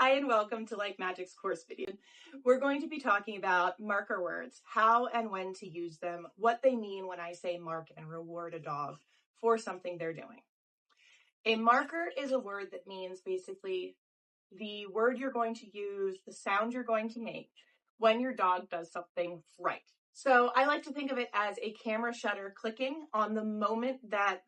Hi and welcome to Like Magic's course video. We're going to be talking about marker words, how and when to use them, what they mean when I say mark and reward a dog for something they're doing. A marker is a word that means basically the word you're going to use, the sound you're going to make when your dog does something right. So I like to think of it as a camera shutter clicking on the moment that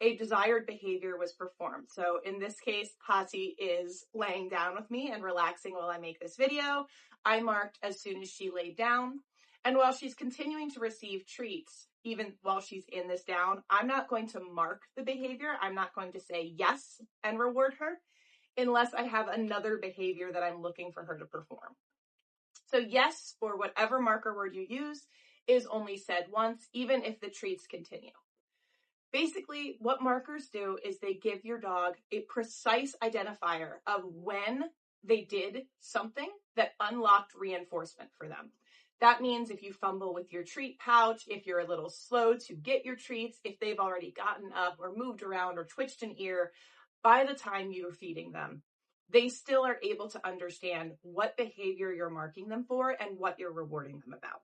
a desired behavior was performed. So in this case, Hasi is laying down with me and relaxing while I make this video. I marked as soon as she laid down. And while she's continuing to receive treats, even while she's in this down, I'm not going to mark the behavior. I'm not going to say yes and reward her unless I have another behavior that I'm looking for her to perform. So yes, or whatever marker word you use, is only said once, even if the treats continue. Basically, what markers do is they give your dog a precise identifier of when they did something that unlocked reinforcement for them. That means if you fumble with your treat pouch, if you're a little slow to get your treats, if they've already gotten up or moved around or twitched an ear, by the time you're feeding them, they still are able to understand what behavior you're marking them for and what you're rewarding them about.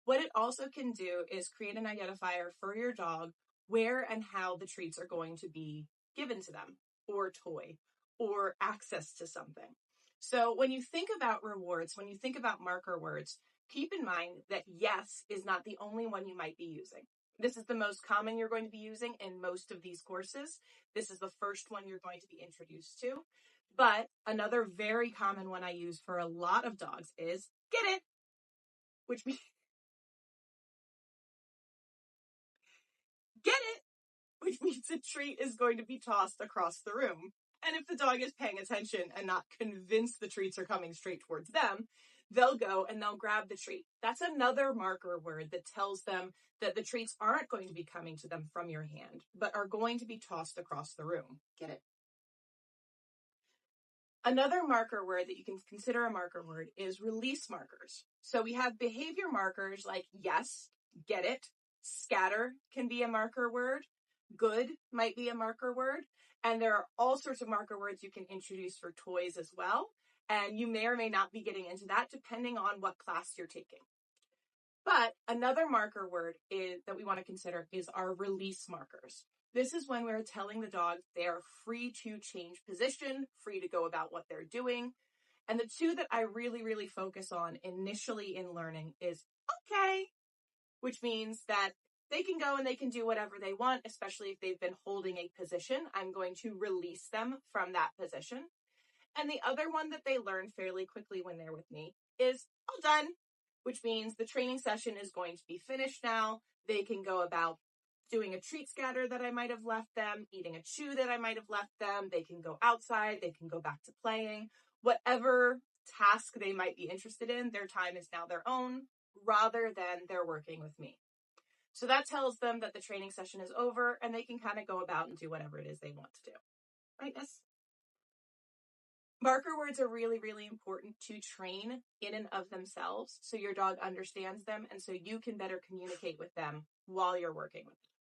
What it also can do is create an identifier for your dog where and how the treats are going to be given to them, or toy, or access to something. So when you think about rewards, when you think about marker words, keep in mind that yes is not the only one you might be using. This is the most common you're going to be using in most of these courses. This is the first one you're going to be introduced to. But another very common one I use for a lot of dogs is get it, which means get it, which means a treat is going to be tossed across the room. And if the dog is paying attention and not convinced the treats are coming straight towards them, they'll go and they'll grab the treat. That's another marker word that tells them that the treats aren't going to be coming to them from your hand, but are going to be tossed across the room. Get it? Another marker word that you can consider a marker word is release markers. So we have behavior markers like yes, get it, scatter can be a marker word, good might be a marker word, and there are all sorts of marker words you can introduce for toys as well. And you may or may not be getting into that depending on what class you're taking. But another marker word that we want to consider is our release markers. This is when we're telling the dog they are free to change position, free to go about what they're doing. And the two that I really focus on initially in learning is okay, which means that they can go and they can do whatever they want, especially if they've been holding a position. I'm going to release them from that position. And the other one that they learn fairly quickly when they're with me is all done, which means the training session is going to be finished now. They can go about doing a treat scatter that I might have left them, eating a chew that I might have left them. They can go outside. They can go back to playing. Whatever task they might be interested in, their time is now their own rather than they're working with me. So that tells them that the training session is over and they can kind of go about and do whatever it is they want to do. Right, Miss? Marker words are really important to train in and of themselves so your dog understands them and so you can better communicate with them while you're working with them.